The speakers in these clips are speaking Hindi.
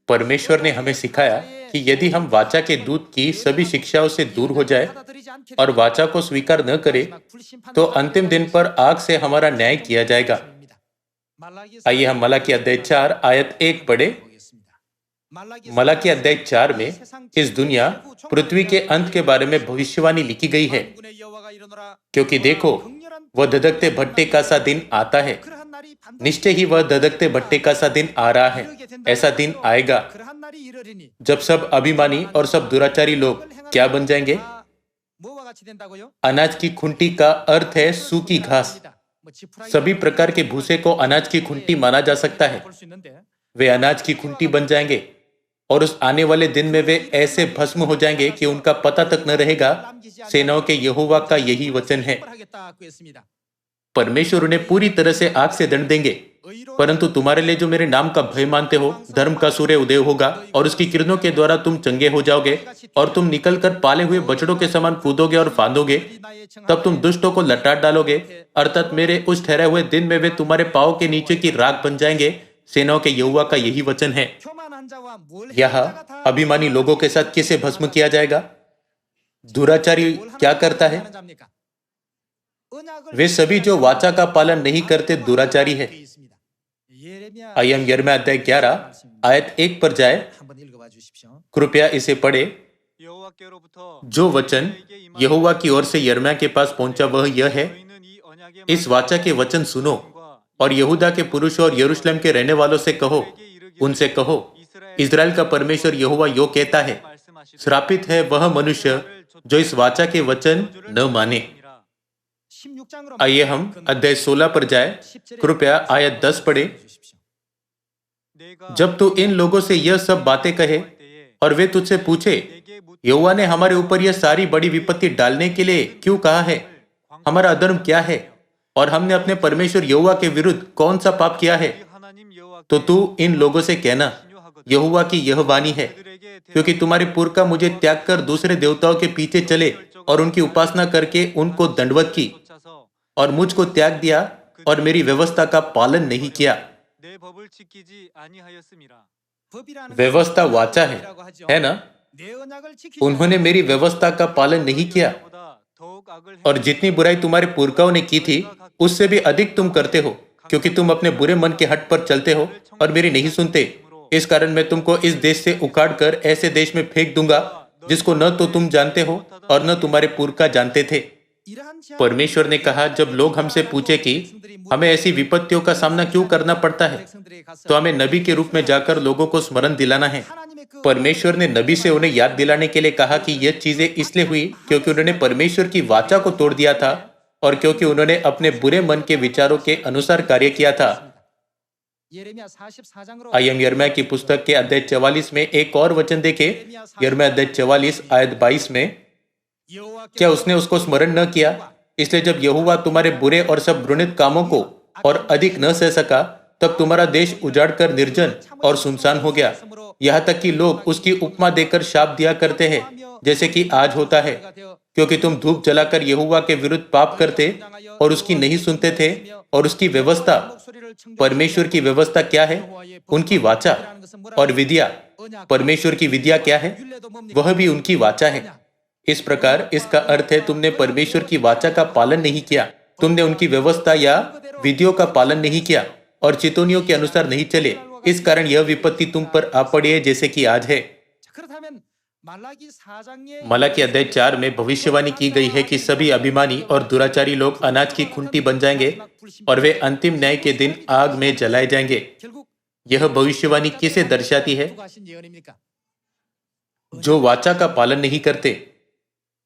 परमेश्वर ने हमें सिखाया कि यदि हम वाचा के दूत की सभी शिक्षाओं से दूर हो जाए और वाचा को स्वीकार न करें, तो अंतिम दिन पर आग से हमारा न्याय किया जाएगा। आइए हम मलाकी अध्याय 4 आयत 1 पढ़े। मलाकी अध्याय 4 में इस दुनिया पृथ्वी के अंत के बारे में भविष्यवाणी लिखी गई है। क्योंकि देखो, वह धधकते भट्टे का सा दिन आता है। निश्चय ही वह धधकते भट्टे का सा दिन आ रहा है। ऐसा दिन आएगा जब सब अभिमानी और सब दुराचारी लोग क्या बन जाएंगे? अनाज की खुंटी का अर्थ है सूखी घास। सभी प्रकार के भूसे को अनाज की खुंटी माना जा सकता है। वे अनाज की खुंटी बन जाएंगे और उस आने वाले दिन में वे ऐसे भस्म हो जाएंगे कि उनका पता तक न रहेगा। सेनाओं के यहोवा का यही वचन है। परमेश्वर उन्हें पूरी तरह से आग से दंड देंगे, परंतु तुम्हारे लिए जो मेरे नाम का भय मानते हो, धर्म का सूर्य उदय होगा और उसकी किरणों के द्वारा तुम चंगे हो जाओगे और तुम निकलकर पाले हुए बछड़ों के समान कूदोगे और फांदोगे। तब तुम दुष्टों को लटाट डालोगे, अर्थात मेरे उस ठहरे हुए दिन में वे तुम्हारे पांव के नीचे की राख बन जाएंगे। सेनाओं के यहोवा का यही वचन है। यह अभिमानी लोगों के साथ किसे भस्म किया जाएगा? दुराचारी क्या करता है? वे सभी जो वाचा का पालन नहीं करते दुराचारी है। आइए हम यिर्मयाह अध्याय 11 आयत 1 पर जाए। कृपया इसे पढ़े। जो वचन यहोवा की ओर से यिर्मयाह के पास पहुंचा वह यह है, इस वाचा के वचन सुनो और यहूदा के पुरुषों और यरूशलेम के रहने वालों से कहो, उनसे कहो, इजराइल का परमेश्वर यहोवा यो कहता है, श्रापित है वह मनुष्य जो इस वाचा के वचन न माने। आइए हम अध्याय 16 पर जाए। कृपया आयत 10 पढ़े। जब तू इन लोगों से यह सब बातें कहे और वे तुझसे पूछे, यहोवा ने हमारे ऊपर यह सारी बड़ी विपत्ति डालने के लिए क्यों कहा है? हमारा अधर्म क्या है और हमने अपने परमेश्वर यहोवा के विरुद्ध कौन सा पाप किया है? तो तू इन लोगों से कहना, यहोवा की यह वाणी है, क्योंकि तुम्हारे पुरखा मुझे त्याग कर दूसरे देवताओं के पीछे चले और उनकी उपासना करके उनको दंडवत की और मुझको त्याग दिया और मेरी व्यवस्था का पालन नहीं किया। व्यवस्था वाचा है ना? उन्होंने मेरी व्यवस्था का पालन नहीं किया और जितनी बुराई तुम्हारे पुरखाओं ने की थी उससे भी अधिक तुम करते हो, क्योंकि तुम अपने बुरे मन के हट पर चलते हो और मेरी नहीं सुनते। इस कारण मैं तुमको इस देश से उखाड़कर ऐसे देश में फेंक दूंगा जिसको न तो तुम जानते हो और न तुम्हारे पुरखा जानते थे। परमेश्वर ने कहा, जब लोग हमसे पूछे कि हमें ऐसी विपत्तियों का सामना क्यों करना पड़ता है, तो हमें नबी के रूप में जाकर लोगों को स्मरण दिलाना है। परमेश्वर ने नबी से उन्हें याद दिलाने के लिए कहा कि यह चीजें इसलिए हुई क्योंकि उन्होंने परमेश्वर की वाचा को तोड़ दिया था और क्योंकि उन्होंने अपने बुरे मन के विचारों के अनुसार कार्य किया था। आइए हम यिर्मयाह की पुस्तक के अध्याय 44 में एक और वचन देखें। यिर्मयाह अध्याय 44 आयत 22 में, क्या उसने उसको स्मरण न किया? इसलिए जब यहोवा तुम्हारे बुरे और सब घृणित कामों को और अधिक न सह सका, तब तुम्हारा देश उजाड़कर निर्जन और सुनसान हो गया। यहाँ तक कि लोग उसकी उपमा देकर शाप दिया करते हैं, जैसे कि आज होता है, क्योंकि तुम धूप जलाकर यहोवा के विरुद्ध पाप करते और उसकी नहीं सुनते थे। और उसकी व्यवस्था, परमेश्वर की व्यवस्था क्या है? उनकी वाचा और विधिया। परमेश्वर की विधिया क्या है? वह भी उनकी वाचा है। इस प्रकार इसका अर्थ है, तुमने परमेश्वर की वाचा का पालन नहीं किया, तुमने उनकी व्यवस्था या विधियों का पालन नहीं किया और चितौनियों के अनुसार नहीं चले। इस कारण यह विपत्ति तुम पर आ पड़ी है, जैसे कि आज है। मलाकी अध्याय 4 में भविष्यवाणी की गई है कि सभी अभिमानी और दुराचारी लोग अनाज की खुंटी बन जाएंगे और वे अंतिम न्याय के दिन आग में जलाए जाएंगे। यह भविष्यवाणी किसे दर्शाती है? जो वाचा का पालन नहीं करते।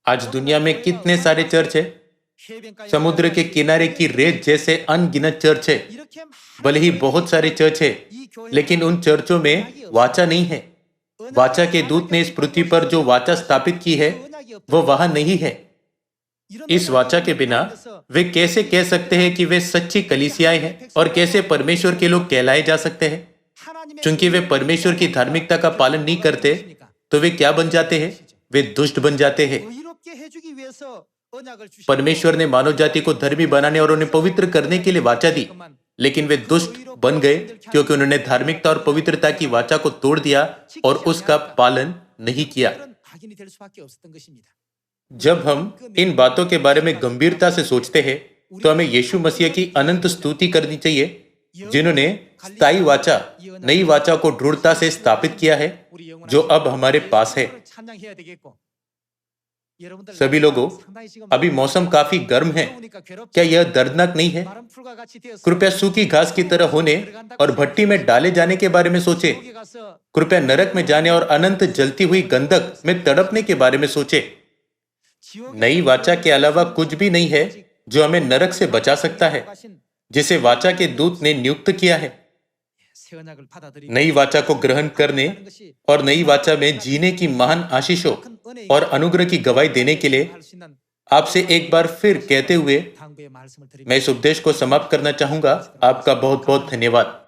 आज दुनिया में कितने सारे चर्च है? समुद्र के किनारे की रेत जैसे अनगिनत चर्च है। भले ही बहुत सारे चर्च है, लेकिन उन चर्चों में वाचा नहीं है। वाचा के दूत ने इस पृथ्वी पर जो वाचा स्थापित की है वह वहां नहीं है। इस वाचा के बिना वे कैसे कह सकते हैं कि वे सच्ची कलीसियाएं हैं और कैसे परमेश्वर के लोग कहलाए जा सकते हैं? चूंकि वे परमेश्वर की धार्मिकता का पालन नहीं करते, तो वे क्या बन जाते हैं? वे दुष्ट बन जाते हैं। परमेश्वर ने मानव जाति को धर्मी बनाने और उन्हें पवित्र करने के लिए वाचा दी, लेकिन वे दुष्ट बन गए क्योंकि उन्होंने धार्मिकता और पवित्रता की वाचा को तोड़ दिया और उसका पालन नहीं किया। जब हम इन बातों के बारे में गंभीरता से सोचते हैं तो हमें यीशु मसीह की अनंत स्तुति करनी चाहिए, जिन्होंने स्थायी वाचा, नई वाचा को दृढ़ता से स्थापित किया है, जो अब हमारे पास है। सभी लोगों, अभी मौसम काफी गर्म है। क्या यह दर्दनाक नहीं है? कृपया सूखी घास की तरह होने और भट्टी में डाले जाने के बारे में सोचे। कृपया नरक में जाने और अनंत जलती हुई गंधक में तड़पने के बारे में सोचे। नई वाचा के अलावा कुछ भी नहीं है जो हमें नरक से बचा सकता है, जिसे वाचा के दूत ने नियुक्त किया है। नई वाचा को ग्रहण करने और नई वाचा में जीने की महान आशीषों और अनुग्रह की गवाही देने के लिए आपसे एक बार फिर कहते हुए मैं इस उपदेश को समाप्त करना चाहूंगा। आपका बहुत बहुत धन्यवाद।